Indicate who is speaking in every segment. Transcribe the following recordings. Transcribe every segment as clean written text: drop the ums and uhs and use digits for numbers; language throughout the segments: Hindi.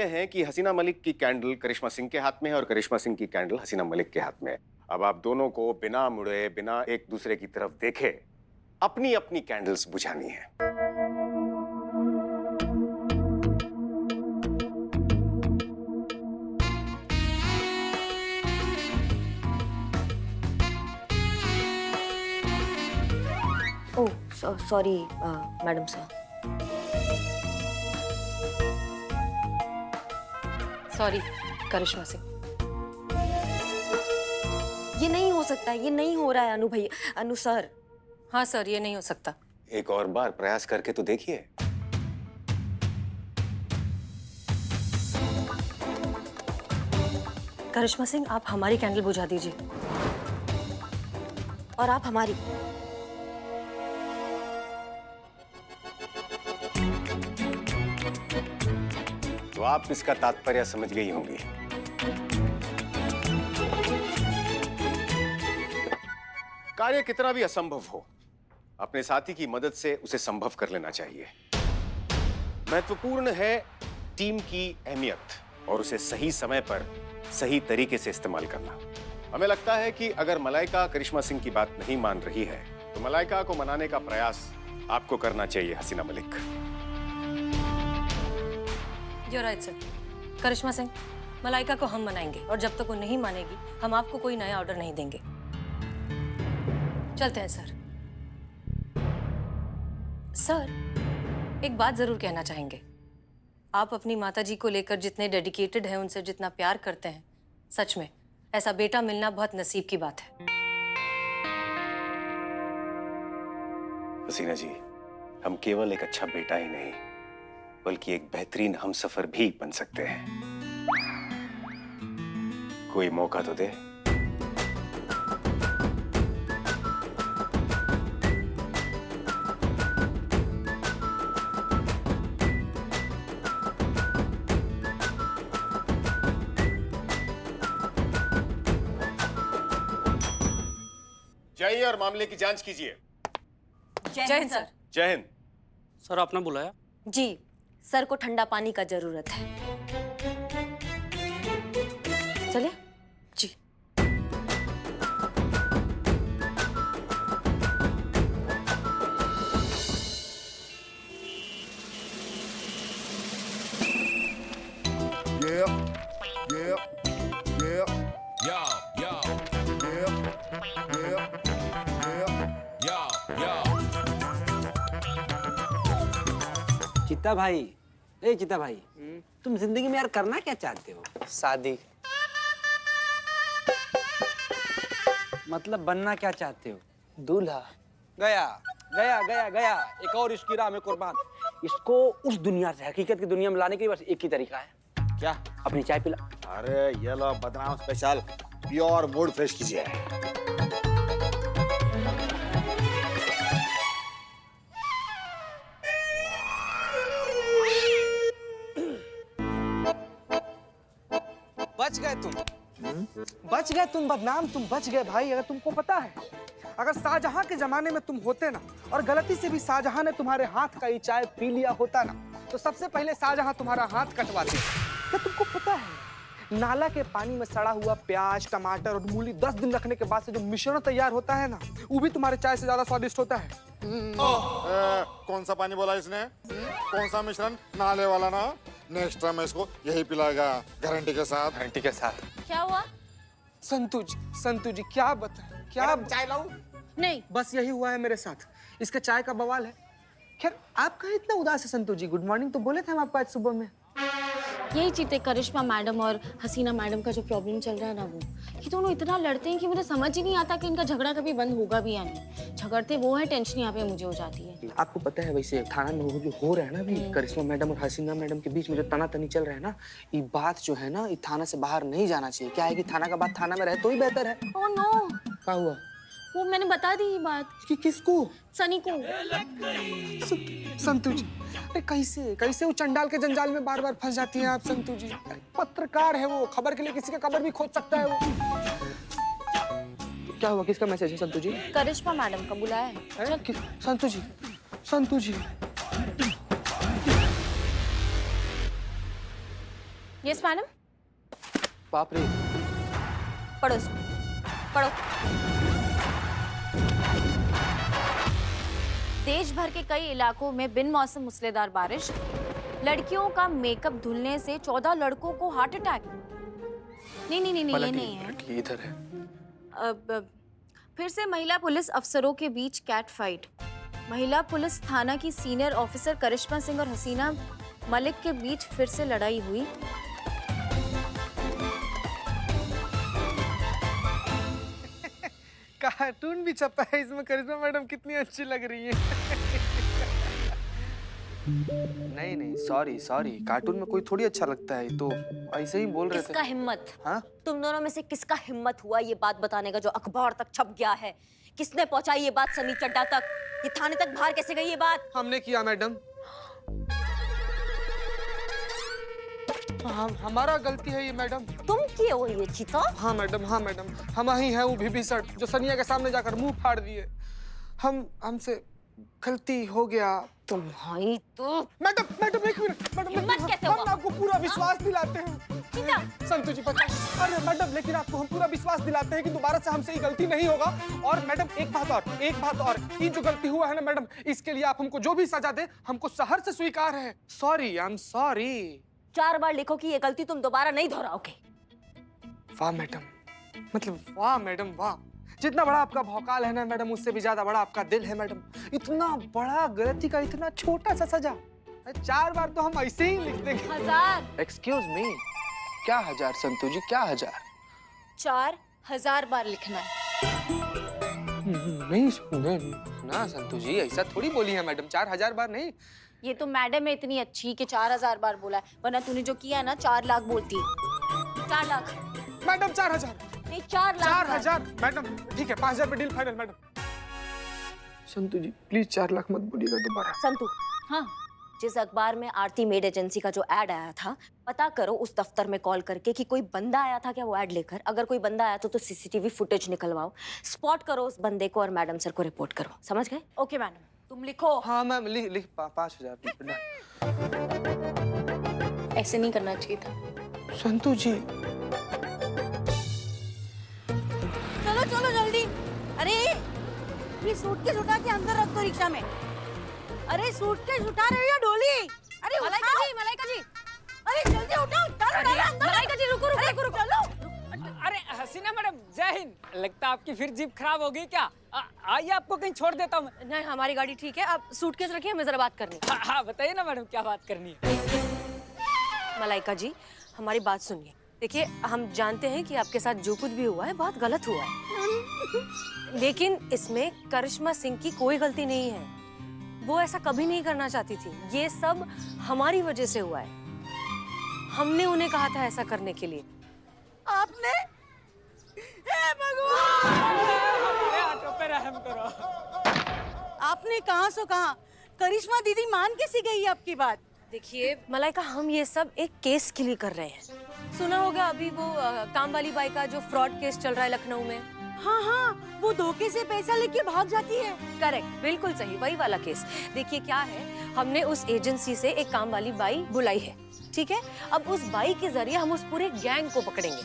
Speaker 1: हैं कि हसीना मलिक की कैंडल करिश्मा सिंह के हाथ में है और करिश्मा सिंह की कैंडल हसीना मलिक के हाथ में है। अब आप दोनों को बिना मुड़े, बिना एक दूसरे की तरफ देखे अपनी अपनी कैंडल्स बुझानी है।
Speaker 2: Oh sorry madam sir.
Speaker 3: Sorry Karishma Singh.
Speaker 2: ये नहीं हो सकता, ये नहीं हो रहा है अनु भैया, अनु सर।
Speaker 3: हाँ सर, ये नहीं हो सकता।
Speaker 1: एक और बार प्रयास करके तो देखिए।
Speaker 3: करिश्मा सिंह, आप हमारी कैंडल बुझा दीजिए।
Speaker 2: और आप हमारी।
Speaker 1: तो आप इसका तात्पर्य समझ गई होंगी। कार्य कितना भी असंभव हो, अपने साथी की मदद से उसे संभव कर लेना चाहिए। महत्वपूर्ण है टीम की अहमियत और उसे सही समय पर सही तरीके से इस्तेमाल करना। हमें लगता है कि अगर मलाइका करिश्मा सिंह की बात नहीं मान रही है तो मलाइका को मनाने का प्रयास आपको करना चाहिए Haseena Malik.
Speaker 3: You're right, sir. Karishma Singh, Malaika को हम मनाएंगे और जब तक वो नहीं मानेगी हम आपको कोई नया ऑर्डर नहीं देंगे। चलते हैं सर। सर, एक बात जरूर कहना चाहेंगे। आप अपनी माताजी को लेकर जितने डेडिकेटेड हैं, उनसे जितना प्यार करते हैं, सच में ऐसा बेटा मिलना बहुत नसीब की बात है।
Speaker 1: हसीना जी, हम केवल एक अच्छा बेटा ही नहीं बल्कि एक बेहतरीन हमसफर भी बन सकते हैं। कोई मौका तो दे। जाइए और मामले की जांच कीजिए।
Speaker 3: जय हिंद सर।
Speaker 1: जय हिंद।
Speaker 4: सर, आपने बुलाया?
Speaker 2: जी, सर को ठंडा पानी का जरूरत है। चलिए।
Speaker 3: जी।
Speaker 5: चित्ता भाई, ए चित्ता भाई, तुम जिंदगी में यार करना क्या चाहते हो?
Speaker 4: शादी।
Speaker 5: मतलब बनना क्या चाहते हो?
Speaker 4: दूल्हा।
Speaker 5: गया गया गया गया, एक और इसकी राह में कुर्बान। इसको उस दुनिया से हकीकत की दुनिया में लाने के लिए बस एक ही तरीका है।
Speaker 6: क्या?
Speaker 5: अपनी चाय पिला।
Speaker 6: अरे ये लो बदनाम स्पेशल, प्योर मूड फ्रेश कीजिए।
Speaker 7: बच गए तुम। बच गए तुम बदनाम, तुम बच गए भाई। अगर तुमको पता है, अगर शाहजहां के जमाने में तुम होते ना और गलती से भी शाहजहां ने तुम्हारे हाथ का ये चाय पी लिया होता ना, तो सबसे पहले शाहजहां तुम्हारा हाथ कटवाते। क्या तुमको पता है, नाला के पानी में सड़ा हुआ प्याज, टमाटर और मूली 10 दिन रखने के बाद से जो मिश्रण तैयार होता है ना, वो भी तुम्हारे चाय से ज्यादा स्वादिष्ट होता है।
Speaker 6: कौन सा पानी बोला इसने? कौन सा मिश्रण? नाले वाला ना। नेक्स्ट टाइम इसको यही पिलाएगा, गारंटी के साथ।
Speaker 4: गारंटी के साथ।
Speaker 2: क्या हुआ?
Speaker 7: संतु जी क्या बताएं? क्या
Speaker 6: चाय लाऊं?
Speaker 2: नहीं।
Speaker 7: बस यही हुआ है मेरे साथ। इसके चाय का बवाल है। खैर, आप कहाँ इतना उदास है संतु जी? गुड मॉर्निंग तो बोले थे हम आपको आज सुबह में।
Speaker 8: यही चीज़ें करिश्मा मैडम और हसीना मैडम का जो प्रॉब्लम चल रहा है ना, वो ये दोनों इतना लड़ते हैं कि मुझे समझ ही नहीं आता कि इनका झगड़ा कभी बंद होगा भी या नहीं। झगड़ते वो है, टेंशन यहाँ पे मुझे हो जाती है।
Speaker 7: आपको पता है वैसे थाना में वो जो हो रहा है ना अभी, करिश्मा मैडम और हसीना मैडम के बीच में जो तनातनी चल रहा है ना, ये बात जो है ना, ये थाना से बाहर नहीं जाना चाहिए। क्या है कि थाना का बात थाना में रहे तो ही बेहतर है।
Speaker 8: ओह नो,
Speaker 7: क्या हुआ?
Speaker 8: वो मैंने बता दी ये बात।
Speaker 7: किसको?
Speaker 8: सनी को।
Speaker 7: संतु जी, अरे कैसे वो चंडाल के जंजाल में बार बार फंस जाती हैं आप संतु जी? पत्रकार है वो, खबर के लिए किसी का कबर भी खोद सकता है वो। क्या हुआ? किसका मैसेज है संतु जी?
Speaker 8: करिश्मा मैडम का बुलाया है।
Speaker 7: संतु जी
Speaker 8: यस मैडम।
Speaker 7: बाप रे।
Speaker 2: पढ़ो इसको, पढ़ो।
Speaker 8: देश भर के कई इलाकों में बिन मौसम मूसलाधार बारिश, लड़कियों का मेकअप धुलने से 14 लड़कों को हार्ट अटैक। नहीं नहीं नहीं नहीं, ये नहीं है।
Speaker 7: इधर है।
Speaker 8: अब फिर से महिला पुलिस अफसरों के बीच कैट फाइट। महिला पुलिस थाना की सीनियर ऑफिसर करिश्मा सिंह और हसीना मलिक के बीच फिर से लड़ाई हुई।
Speaker 7: कार्टून भी छपा है इसमें, करिश्मा मैडम कितनी अच्छी लग रही है। नहीं नहीं, सॉरी सॉरी, कार्टून में कोई थोड़ी अच्छा लगता है, तो ऐसे ही बोल रहे थे।
Speaker 2: किसका हिम्मत?
Speaker 7: हाँ?
Speaker 2: तुम दोनों में से किसका हिम्मत हुआ ये बात बताने का जो अखबार तक छप गया है? किसने पहुंचाई ये बात सनी चड्डा तक? ये थाने तक बाहर कैसे गई ये बात?
Speaker 7: हमने किया मैडम। हमारा गलती है ये मैडम।
Speaker 2: तुम किए हो ये चीता?
Speaker 7: हाँ मैडम, हाँ मैडम, हम ही हैं वो विभीषण जो सनिया के सामने जाकर मुंह फाड़ दिए। हमसे गलती हो गया।
Speaker 2: तुम्हारी तो
Speaker 7: मैडम मैडम एक मिनट मैडम,
Speaker 2: हिम्मत कैसे हुआ?
Speaker 7: हम आपको पूरा विश्वास दिलाते हैं। संतु जी बता। अरे मैडम, लेकिन आपको हम पूरा विश्वास दिलाते हैं कि दोबारा से हमसे ये गलती नहीं होगा। और मैडम एक बात और, ये जो गलती हुआ है ना मैडम, इसके लिए आप हमको जो भी सजा दे हमको सहर से स्वीकार है। Sorry, I am sorry.
Speaker 2: 4 बार लिखो कि ये गलती तुम दोबारा नहीं दोहराओगे।
Speaker 7: वाह मैडम, मतलब वाह मैडम वाह। जितना बड़ा आपका भौकाल है ना मैडम, उससे भी ज्यादा बड़ा आपका दिल है मैडम। इतना बड़ा गलती का इतना छोटा सा सजा। 4 बार तो हम ऐसे ही लिख देंगे।
Speaker 8: 1000।
Speaker 7: एक्सक्यूज मी, क्या 1000 संतु जी, क्या 1000?
Speaker 8: 4000 बार लिखना है।
Speaker 7: नहीं ना संतु जी, ऐसा थोड़ी बोली है मैडम, 4000 बार नहीं।
Speaker 8: ये तो मैडम है इतनी अच्छी कि 4000 बार बोला है, वरना तूने जो किया है ना 4 लाख बोलती।
Speaker 2: 4 लाख
Speaker 7: मैडम 4000
Speaker 2: नहीं, 4 लाख।
Speaker 7: 4000 मैडम, ठीक है 5000 पे deal final madam. Santu ji please 4 lakh मत बोलिएगा दोबारा।
Speaker 2: संतु,
Speaker 8: हाँ
Speaker 2: जिस अखबार में आरती मेड एजेंसी का जो एड आया था, पता करो उस दफ्तर में कॉल करके कि कोई बंदा आया था क्या वो एड लेकर। अगर कोई बंदा आया तो सीसीटीवी फुटेज निकलवाओ, स्पॉट करो उस बंदे को और मैडम सर को रिपोर्ट करो। समझ गए?
Speaker 8: ओके मैडम, तुम लिखो।
Speaker 7: हाँ मैम, लिख 5000।
Speaker 8: ऐसे नहीं करना चाहिए था।
Speaker 7: संतु जी
Speaker 4: चलो चलो जल्दी। अरे ये सूटकेस उठा के अंदर रख दो रिक्शा में। अरे सूटकेस उठा रहे हो या डोली? अरे
Speaker 3: मलाइका जी।
Speaker 4: अरे जल्दी उठाओ, डालो अंदर।
Speaker 3: मलाइका जी रुको
Speaker 4: चलो।
Speaker 9: अरे हसीना मैडम, जय हिंद। लगता है आपकी फिर जीप खराब हो गई क्या? आइए आपको कहीं छोड़ देता हूँ।
Speaker 3: नहीं, हमारी गाड़ी ठीक है, आप सूटकेस रखिए, हमें जरा बात करनी है।
Speaker 9: हाँ बताइए ना मैडम, क्या बात करनी है?
Speaker 3: मलाइका जी, हमारी बात सुनिए। देखिए, हम जानते हैं कि आपके साथ जो कुछ भी हुआ है बहुत गलत हुआ है, लेकिन इसमें करिश्मा सिंह की कोई गलती नहीं है। वो ऐसा कभी नहीं करना चाहती थी। ये सब हमारी वजह से हुआ है। हमने उन्हें कहा था ऐसा करने के लिए।
Speaker 4: आपने? हे भगवान!
Speaker 9: हमारे ऑटो पे रहम करो।
Speaker 4: आपने कहाँ सो कहाँ? करिश्मा दीदी मान कैसी गई आपकी बात?
Speaker 3: देखिए मलाइका, हम ये सब एक केस के लिए कर रहे हैं। सुना होगा अभी वो काम वाली बाई का जो फ्रॉड केस चल रहा है लखनऊ में।
Speaker 4: हाँ हाँ, वो धोखे से पैसा लेके भाग जाती है।
Speaker 3: करेक्ट, बिल्कुल सही, वही वाला केस। देखिए क्या है, हमने उस एजेंसी से एक काम वाली बाई बुलाई है, ठीक है? अब उस बाई के जरिए हम उस पूरे गैंग को पकड़ेंगे।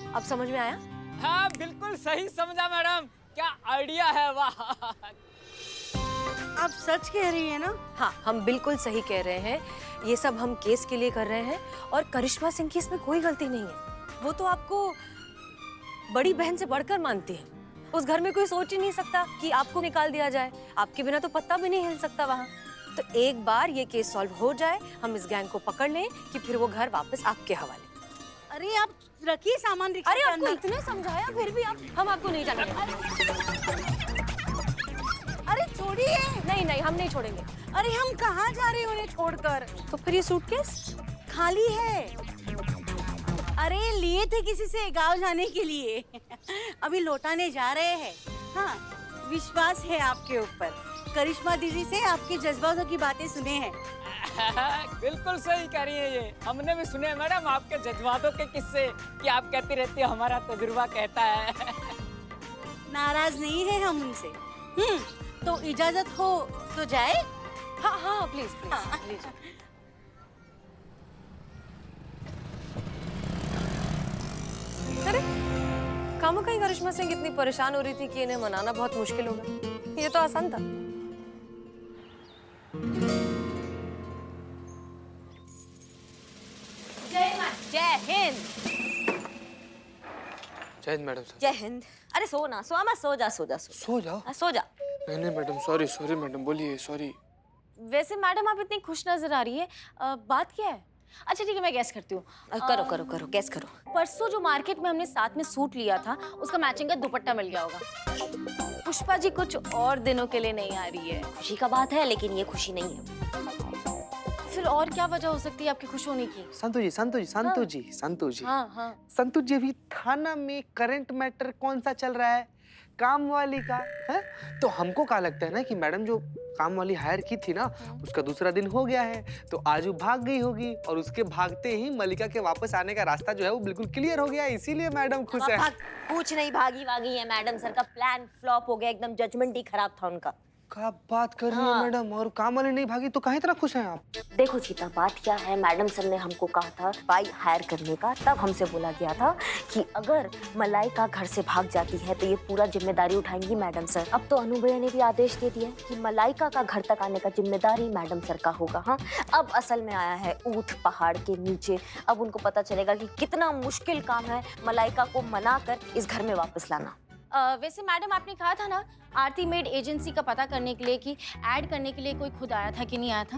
Speaker 3: अब समझ में आया?
Speaker 9: हाँ बिल्कुल सही समझा मैडम, क्या आइडिया है, वाह।
Speaker 4: आप सच कह रही है ना?
Speaker 3: हाँ, हम बिल्कुल सही कह रहे हैं। ये सब हम केस के लिए कर रहे हैं और करिश्मा सिंह की इसमें कोई गलती नहीं है। वो तो आपको बड़ी बहन से बढ़कर मानती है। उस घर में कोई सोच ही नहीं सकता कि आपको निकाल दिया जाए। आपके बिना तो पत्ता भी नहीं हिल सकता वहाँ। तो एक बार ये केस सॉल्व हो जाए, हम इस गैंग को पकड़ लें कि फिर वो घर वापस आपके हवाले।
Speaker 4: अरे आप रखिए सामान रिक्शा
Speaker 3: अरे
Speaker 4: के
Speaker 3: आपको
Speaker 4: अंदर।
Speaker 3: इतने समझाया फिर भी हम आपको नहीं जाने
Speaker 4: अरे छोड़िए।
Speaker 3: नहीं नहीं, हम नहीं छोड़ेंगे।
Speaker 4: अरे हम कहाँ जा रहे हैं उन्हें छोड़कर?
Speaker 3: तो फिर ये सूटकेस
Speaker 4: खाली है। अरे लिए थे किसी से गांव जाने के लिए, अभी लौटाने जा रहे हैं। हाँ, विश्वास है आपके ऊपर। करिश्मा दीदी से आपके जज्बातों की बातें सुने हैं।
Speaker 9: बिल्कुल सही कह रही है ये, हमने भी सुने मैडम आपके जज्बातों के किस्से कि आप कहती रहती है हमारा तजुर्बा कहता है।
Speaker 4: नाराज नहीं है हम उनसे। तो इजाजत हो तो जाए?
Speaker 3: हाँ हाँ, प्लीज प्लीज प्लीज। खामा कहीं करिश्मा सिंह इतनी परेशान हो रही थी कि इन्हें मनाना बहुत मुश्किल होगा। ये तो आसान था।
Speaker 2: जय हिंद।
Speaker 7: जय हिंद मैडम।
Speaker 2: जय हिंद। अरे सो ना, सो मत, सो जा सो जा सो जा।
Speaker 7: सो जाओ।
Speaker 2: हाँ, सो जा।
Speaker 7: नहीं मैडम, सॉरी सॉरी मैडम, बोलिए सॉरी।
Speaker 8: वैसे मैडम आप इतनी खुश नजर आ रही है, बात क्या है? अच्छा ठीक है, मैं गैस करती हूँ।
Speaker 2: करो करो करो, गैस करो।
Speaker 8: परसों जो मार्केट में हमने साथ में सूट लिया था, उसका मैचिंग का दुपट्टा मिल गया होगा। पुष्पा जी कुछ और दिनों के लिए नहीं आ रही है।
Speaker 2: खुशी का बात है, लेकिन ये खुशी नहीं है।
Speaker 8: फिर और क्या वजह हो सकती है आपकी खुश होने की?
Speaker 7: संतु जी।
Speaker 8: हाँ।
Speaker 7: संतु जी, अभी थाना में करंट मैटर कौन सा चल रहा है? काम वाली का है। तो हमको क्या लगता है ना कि मैडम जो काम वाली हायर की थी ना, उसका दूसरा दिन हो गया है, तो आज वो भाग गई होगी और उसके भागते ही मलिका के वापस आने का रास्ता जो है वो बिल्कुल क्लियर हो गया है, इसीलिए मैडम खुश है।
Speaker 2: कुछ नहीं भागी वागी है मैडम सर का प्लान फ्लॉप हो गया, एकदम जजमेंट ही खराब था उनका।
Speaker 7: क्या बात कर रही है मैडम? और काम वाली नहीं भागी तो काहे इतना खुश हैं आप?
Speaker 2: देखो सीता, बात क्या है, मैडम सर ने हमको कहा था बाई हायर करने का, तब हमसे बोला गया था कि अगर मलाइका घर से भाग जाती है तो ये पूरा जिम्मेदारी उठाएंगी मैडम सर। अब तो अनु भैया ने भी आदेश दे दिया कि मलाइका का घर तक आने का जिम्मेदारी मैडम सर का होगा। हाँ, अब असल में आया है ऊंट पहाड़ के नीचे। अब उनको पता चलेगा कि कितना मुश्किल काम है मलाइका को मना कर इस घर में वापस लाना।
Speaker 8: वैसे मैडम आपने कहा था ना आरती मेड एजेंसी का पता करने के लिए कि ऐड करने के लिए कोई खुद आया था कि नहीं आया था।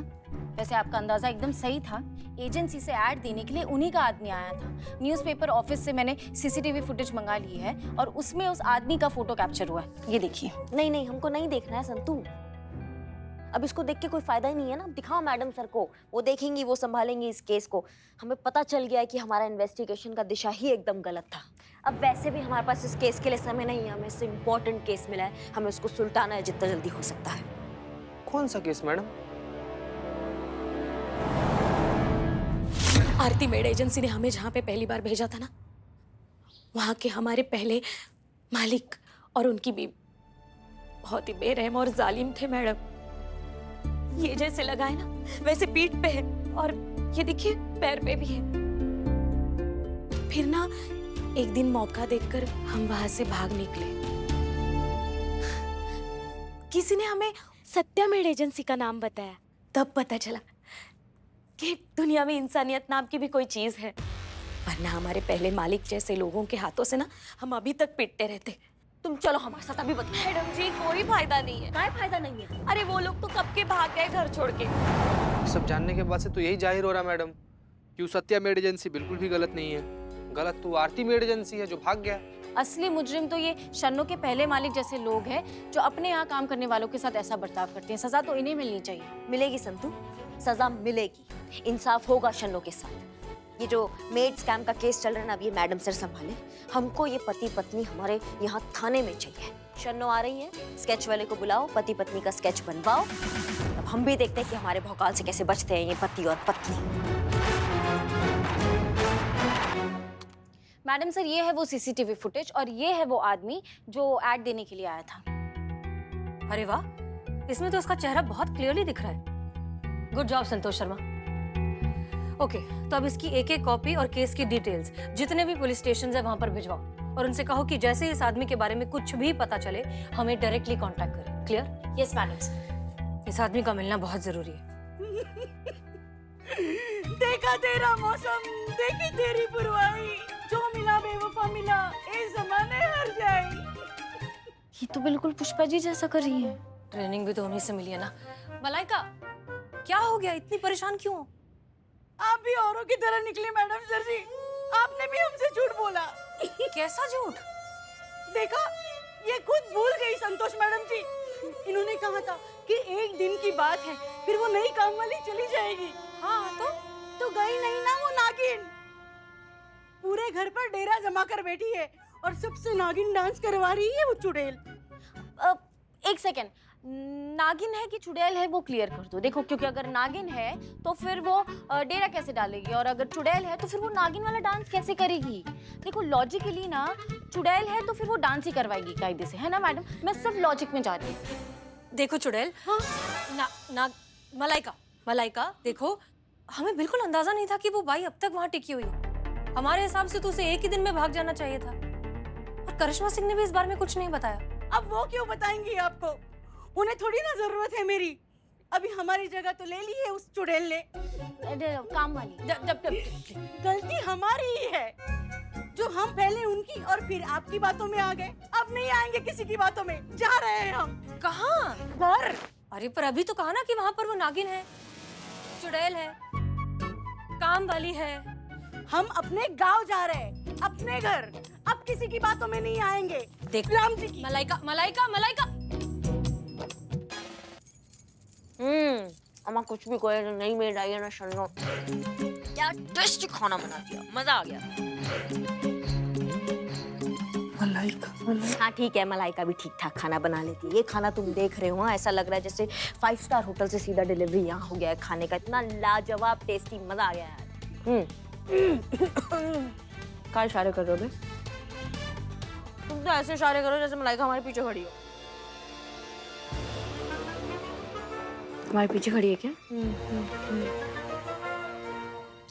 Speaker 8: वैसे आपका अंदाजा एकदम सही था, एजेंसी से ऐड देने के लिए उन्हीं का आदमी आया था। न्यूज़पेपर ऑफिस से मैंने सीसीटीवी फुटेज मंगा ली है और उसमें उस आदमी का फोटो कैप्चर हुआ है, ये देखिए।
Speaker 2: नहीं, हमको नहीं देखना है संतू, अब इसको देख के कोई फायदा ही नहीं है ना। दिखाओ मैडम सर को, वो देखेंगी, वो संभालेंगी इस केस को। हमें पता चल गया है कि हमारा इन्वेस्टिगेशन का दिशा ही एकदम गलत था। अब वैसे भी हमारे पास इस केस के लिए समय नहीं है, हमें इससे इम्पोर्टेंट केस मिला है, हमें उसको सुलटाना है जितना जल्दी हो सकता है।
Speaker 7: कौन सा केस मैडम?
Speaker 8: आरती मेड एजेंसी ने हमें जहाँ पे पहली बार भेजा था ना, वहाँ के हमारे पहले मालिक और उनकी बीवी बहुत ही बेरहम और जालिम थे मैडम। ये जैसे लगा है ना वैसे पीठ पे है और ये देखिए पैर पे भी है। फिर ना एक दिन मौका देखकर हम वहां से भाग निकले। किसी ने हमें सत्या मेड एजेंसी का नाम बताया, तब पता चला कि दुनिया में इंसानियत नाम की भी कोई चीज है, वरना हमारे पहले मालिक जैसे लोगों के हाथों से ना हम अभी तक पिटते रहते।
Speaker 2: तुम चलो हमारे साथ, अभी बताओ।
Speaker 8: मैडम जी कोई फायदा नहीं है।
Speaker 2: क्या फायदा नहीं है?
Speaker 8: अरे वो लोग तो कब के भाग गए घर छोड़ के।
Speaker 7: सब जानने के बाद से तो यही जाहिर हो रहा मैडम कि सत्या मेड एजेंसी बिल्कुल भी गलत नहीं है। गलत तो आरती मेड एजेंसी है जो भाग गया।
Speaker 8: असली मुजरिम तो ये शन्नो के पहले मालिक जैसे लोग हैं जो अपने यहाँ काम करने वालों के साथ ऐसा बर्ताव करते हैं। सजा तो इन्हें मिलनी चाहिए।
Speaker 2: मिलेगी संतू, सजा मिलेगी, इंसाफ होगा शन्नो के साथ। ये जो मेड स्कैम का केस चल रहा है ना, अब ये मैडम सर संभाले। हमको ये पति पत्नी हमारे यहाँ थाने में चाहिए। शन्नो आ रही है, स्केच वाले को बुलाओ, पति पत्नी का स्केच बनवाओ, तब हम भी देखते हैं कि हमारे भौकाल से कैसे बचते हैं ये पति और पत्नी।
Speaker 8: मैडम सर ये है वो सीसीटीवी फुटेज और ये है वो आदमी जो ऐड देने के लिए आया था।
Speaker 3: अरे वाह, इसमें तो उसका चेहरा बहुत क्लियरली दिख रहा है। Good job Santosh Sharma. Okay, तो अब इसकी एक एक कॉपी और केस की डिटेल्स जितने भी पुलिस स्टेशन है वहां पर भिजवाओ और उनसे कहो कि जैसे इस आदमी के बारे में कुछ भी पता चले हमें डायरेक्टली कांटेक्ट करें। क्लियर?
Speaker 8: Yes madam sir.
Speaker 3: इस आदमी का मिलना बहुत जरूरी है।
Speaker 4: देखा तेरा मौसम, देखी तेरी पुरवाई, जो मिला बेवफा मिला, ए ज़माने हर जाए।
Speaker 8: ये तो बिल्कुल पुष्पा जी जैसा कर रही है।
Speaker 3: ट्रेनिंग भी तो उन्हीं से मिली है ना। मलाइका, क्या हो गया, इतनी परेशान क्यों हो?
Speaker 4: आप भी औरों की तरह निकली मैडम सर जी, आपने भी हमसे झूठ बोला।
Speaker 3: कैसा झूठ?
Speaker 4: देखा, ये खुद भूल गई संतोष मैडम जी। इन्होंने कहा था कि एक दिन की बात है, फिर वो नई काम वाली चली जाएगी।
Speaker 3: हाँ
Speaker 4: तो गई नहीं ना वो नागिन। पूरे घर पर डेरा जमा कर बैठी है और सबसे नागिन डांस करवा रही है वो चुड़ैल।
Speaker 8: एक सेकेंड, नागिन है कि चुड़ैल है वो क्लियर कर दो। देखो, क्योंकि अगर नागिन है तो फिर वो डेरा कैसे डालेगी और अगर चुड़ैल है तो फिर वो नागिन वाला डांस कैसे करेगी। देखो लॉजिकली ना चुड़ैल है तो फिर वो डांस ही करवाएगी कायदे से, है ना मैडम? मैं सब लॉजिक में जा रही हूँ।
Speaker 3: देखो चुड़ैल, मलाइका देखो, हमें बिल्कुल अंदाजा नहीं था कि वो बाई अब तक वहां टिकी हुई है। हमारे हिसाब से तो उसे एक ही दिन में भाग जाना चाहिए था। और करिश्मा सिंह ने भी इस बारे में कुछ नहीं बताया।
Speaker 4: अब वो क्यों बताएंगी आपको? उन्हें थोड़ी ना जरूरत है मेरी। अभी हमारी जगह तो ले ली है उस चुड़ैल ने।
Speaker 8: काम वाली।
Speaker 4: गलती हमारी ही है जो हम पहले उनकी और फिर आपकी बातों में आ गए। अब नहीं आएंगे किसी की बातों में। जा रहे हैं हम।
Speaker 3: कहाँ?
Speaker 4: घर।
Speaker 3: अरे पर अभी तो कहा ना कि वहाँ पर वो नागिन है, चुड़ैल है, काम वाली है।
Speaker 4: हम अपने गांव जा रहे हैं, अपने घर। अब किसी की बातों में नहीं आएंगे।
Speaker 3: देख
Speaker 4: राम जी की।
Speaker 3: मलाइका मलाइका मलाइका।
Speaker 2: अम्मा कुछ भी कोई नहीं मेड आई है ना शन्नो। क्या टेस्टी खाना बना दिया, मजा आ गया। हाँ ठीक है, मलाइका भी ठीक ठाक खाना बना लेती है। ये खाना तुम देख रहे हो, ऐसा लग रहा है जैसे 5 स्टार होटल से सीधा डिलीवरी यहाँ हो गया है खाने का। इतना लाजवाब टेस्टी, मजा आ गया यार। क्या इशारे कर रहे हो? तुम तो ऐसे इशारे करो जैसे मलाइका हमारे पीछे खड़ी हो। हमारे पीछे खड़ी है क्या?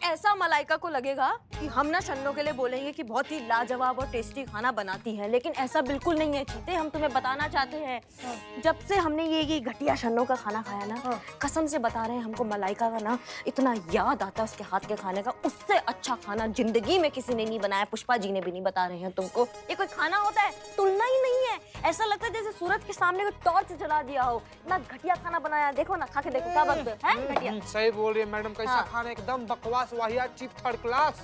Speaker 2: ऐसा मलाइका को लगेगा कि हम ना शन्नो के लिए बोलेंगे कि बहुत ही लाजवाब और टेस्टी खाना बनाती है, लेकिन ऐसा बिल्कुल नहीं है चीते। हम तुम्हें बताना चाहते हैं, जब से हमने ये घटिया शन्नो का खाना खाया ना, कसम से बता रहे हैं, हमको मलाइका का ना इतना याद आता है उसके हाथ के खाने का। उससे अच्छा खाना जिंदगी में किसी ने नहीं बनाया। पुष्पा जी ने भी नहीं बता रहे हैं तुमको। ये कोई खाना होता है? तुलना ही नहीं है। ऐसा लगता है जैसे सूरज के सामने कोई टॉर्च जला दिया हो। इतना घटिया खाना बनाया, देखो ना, खा के देखो क्या बात है। घटिया।
Speaker 7: सही बोल रही है मैडम, कैसा खाना एकदम बकवास, वाहियात, चीप, थर्ड क्लास।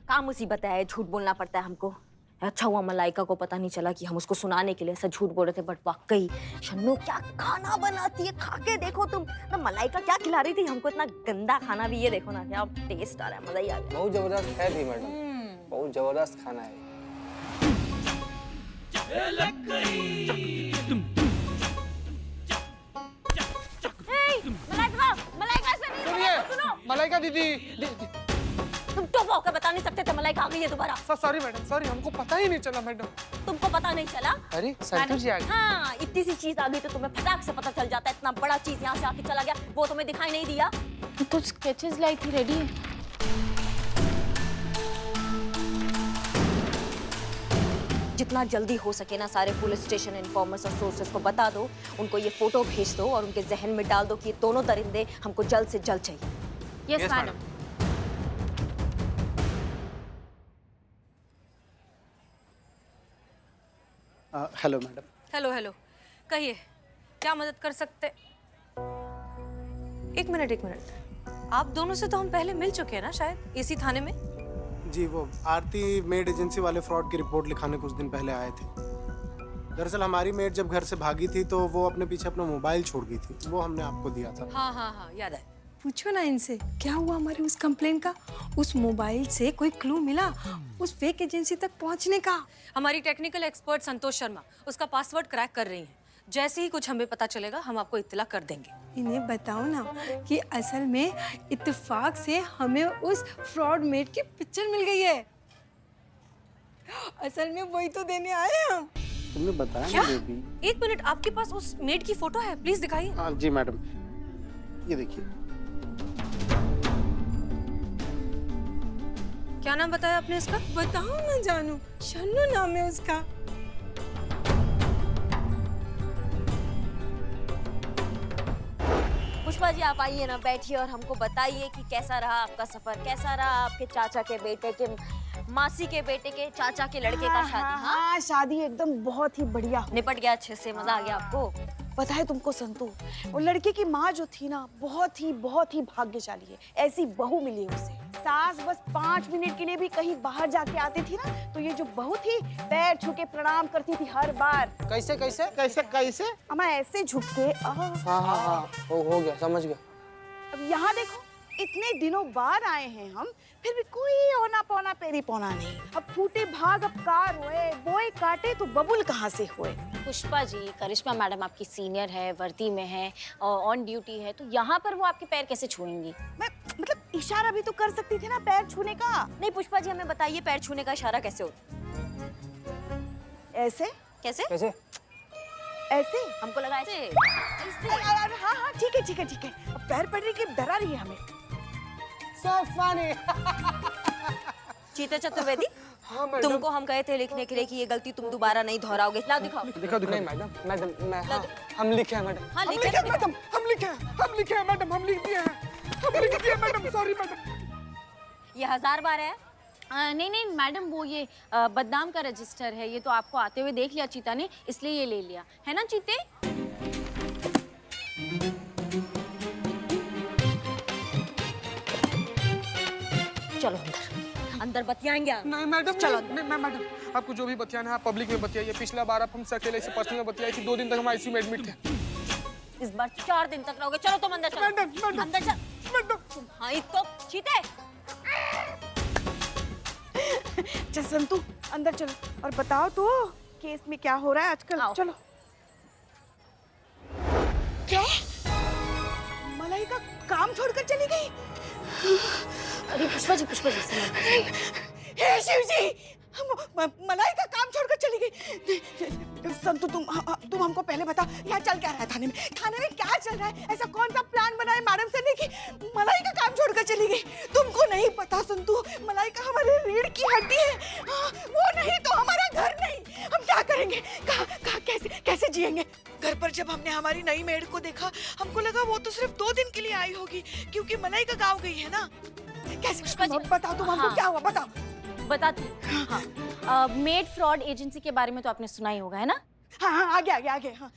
Speaker 2: क्या मुसीबत है, झूठ बोलना पड़ता है हमको। अच्छा हुआ मलाइका को पता नहीं चला कि हम उसको सुनाने के लिए ऐसा झूठ बोल रहे थे, बट वाकई शन्नो क्या खाना बनाती है। खा के देखो तुम ना, मलाइका क्या खिला रही थी हमको, इतना गंदा खाना भी। ये देखो ना क्या टेस्ट आ रहा है, मजा ही आ गया।
Speaker 5: बहुत जबरदस्त है थी मैडम, बहुत जबरदस्त खाना है।
Speaker 7: मलाइका दीदी,
Speaker 2: तुम टोप होकर बता नहीं सकते थे मलाइका आ गई है दोबारा?
Speaker 7: सॉरी मैडम, सॉरी, हमको पता ही नहीं चला मैडम।
Speaker 2: तुमको पता नहीं चला?
Speaker 7: अरे संतोष जी आ गए।
Speaker 2: हाँ, इतनी सी चीज आ गई तो तुम्हें फटाक से पता चल जाता है। इतना बड़ा चीज यहाँ से आके चला गया, वो तुम्हें दिखाई नहीं दिया?
Speaker 8: तो स्केचेस लाई थी, रेडी है।
Speaker 2: जितना जल्दी हो सके ना सारे पुलिस स्टेशन इन्फॉर्मर्स और सोर्सेस को बता दो, उनको ये फोटो भेज दो और उनके जहन में डाल दो कि ये दोनों दरिंदे हमको जल्द से जल्द चाहिए।
Speaker 8: Yes madam.
Speaker 7: Hello madam.
Speaker 3: Hello hello, कहिए क्या मदद कर सकते? एक मिनट, आप दोनों से तो हम पहले मिल चुके हैं ना शायद, इसी थाने में।
Speaker 10: जी, वो आरती मेड एजेंसी वाले फ्रॉड की रिपोर्ट लिखाने कुछ दिन पहले आए थे। दरअसल हमारी मेड जब घर से भागी थी तो वो अपने पीछे अपना मोबाइल छोड़ गई थी, वो हमने आपको दिया था।
Speaker 3: हाँ याद है।
Speaker 11: पूछो ना इनसे क्या हुआ हमारी उस कंप्लेन का। उस मोबाइल से कोई क्लू मिला उस फेक एजेंसी तक पहुंचने का?
Speaker 3: हमारी टेक्निकल एक्सपर्ट संतोष शर्मा उसका पासवर्ड क्रैक कर रही हैं। जैसे ही कुछ हमें पता चलेगा हम आपको इत्तला कर देंगे।
Speaker 11: इन्हें बताओ ना कि असल में इत्तेफाक से हमें उस फ्रॉड मेड की पिक्चर मिल गई है। असल में वही तो देने आए हम।
Speaker 10: तुमने बताया
Speaker 3: क्या?
Speaker 10: ना बेबी।
Speaker 3: एक मिनट, आपके पास उस मेड की फोटो है? प्लीज दिखाइए।
Speaker 10: हाँ जी मैडम, ये देखिए।
Speaker 3: क्या नाम बताया आपने इसका?
Speaker 11: बताओ ना जानू, शन्नू नाम है उसका।
Speaker 2: पुष्पा जी आप आइए ना, बैठिए और हमको बताइए कि कैसा रहा आपका सफर, कैसा रहा आपके चाचा के बेटे के, मासी के बेटे के, चाचा के लड़के का शादी। हाँ,
Speaker 12: शादी एकदम बहुत ही बढ़िया
Speaker 2: निपट गया अच्छे से, मजा आ गया आपको?
Speaker 12: पता है तुमको संतू, वो लड़के की माँ जो थी ना बहुत ही भाग्यशाली है। ऐसी बहू मिली उसे। सास बस 5 मिनट के लिए भी कहीं बाहर जाके आती थी ना तो ये जो बहू थी पैर छू के प्रणाम करती थी हर बार।
Speaker 7: कैसे कैसे कैसे कैसे?
Speaker 12: अम्मा ऐसे झुक के
Speaker 5: हाँ, हो गया, समझ गया।
Speaker 12: अब यहाँ देखो, इतने दिनों बाद आए हैं हम, फिर भी कोई औना पौना पेरी पौना नहीं। अब फूटे भाग अब कार हुए, बोए काटे तो बबुल कहाँ से हुए।
Speaker 8: पुष्पा जी, करिश्मा मैडम आपकी सीनियर है, वर्दी में है और ऑन ड्यूटी है, तो यहाँ पर वो आपके पैर कैसे छुएंगी?
Speaker 12: मैं मतलब इशारा भी तो कर सकती थी ना पैर छूने का।
Speaker 2: नहीं पुष्पा जी हमें बताइए पैर छूने का इशारा कैसे होता?
Speaker 12: ऐसे?
Speaker 2: कैसे?
Speaker 5: कैसे?
Speaker 12: ऐसे?
Speaker 2: हमको लगा ऐसे।
Speaker 12: हाँ ठीक है। अब पैर पड़ने की डरा रही है हमें।
Speaker 7: So funny.
Speaker 2: चीते चतुर्वेदी
Speaker 7: हाँ मैडम।
Speaker 2: तुमको हम कहे थे लिखने के लिए कि ये गलती तुम दोबारा नहीं दोहराओगे। लाओ दिखाओ।
Speaker 7: दिखा दिखा।
Speaker 5: नहीं मैडम मैडम मैं हाँ, हम लिखे हैं मैडम।
Speaker 2: हाँ
Speaker 7: हम
Speaker 2: लिखे
Speaker 7: लिखे
Speaker 2: तो
Speaker 7: हैं मैडम, हम लिखे हैं, हम लिखे हैं मैडम, हम लिख दिए हैं, हम लिख दिए मैडम, सॉरी मैडम।
Speaker 2: ये 1000 बार है।
Speaker 8: नहीं नहीं मैडम, वो ये बदनाम का रजिस्टर है, ये तो आपको आते हुए देख लिया चीता ने, इसलिए ये ले लिया है ना चीते।
Speaker 2: चलो अंदर, अंदर बतियाएंगे आप।
Speaker 7: नहीं मैडम,
Speaker 2: चलो
Speaker 7: नहीं मैडम, आपको जो भी बतियाना है आप पब्लिक में बतियाइए। पिछला बार आप हमसे अकेले से पर्सनल में बतियाई थी, 2 दिन तक हम आईसीयू में एडमिट थे।
Speaker 2: इस बार 4 दिन तक रहोगे। चलो तुम अंदर चलो।
Speaker 7: मैडम,
Speaker 2: अंदर चल।
Speaker 7: मैडम।
Speaker 2: हाँ तो चीते।
Speaker 12: चल संतू अंदर चलो और बताओ तो केस में क्या हो रहा है आजकल।
Speaker 2: आओ।
Speaker 12: चलो। क्या मलाइका काम छोड़कर चली गई?
Speaker 8: अरे पुष्पा जी
Speaker 12: हे शिव जी, मलाइका काम छोड़कर चली गई। संतू तुम हमको पहले बता, यहाँ चल क्या रहा है थाने में? थाने में क्या चल रहा है? ऐसा कौन सा प्लान बना है मैडम सर ने कि मलाइका काम छोड़कर चली गई? तुमको नहीं पता संतू, मलाइका हमारे रीढ़ की हड्डी है। वो नहीं तो हमारा घर नहीं। हम क्या करेंगे? कहाँ कैसे जिएंगे? घर पर जब हमने हमारी नई मेड को देखा, हमको लगा वो तो सिर्फ 2 दिन के लिए आई होगी, क्योंकि मलाइका गाँव गई है ना। कैसे बताओ तुम हमको, क्या हुआ बताओ।
Speaker 8: बताती हूँ। हाँ, मेड फ्रॉड एजेंसी के बारे में तो आपने सुना ही होगा है ना।
Speaker 12: हाँ आगे। हाँ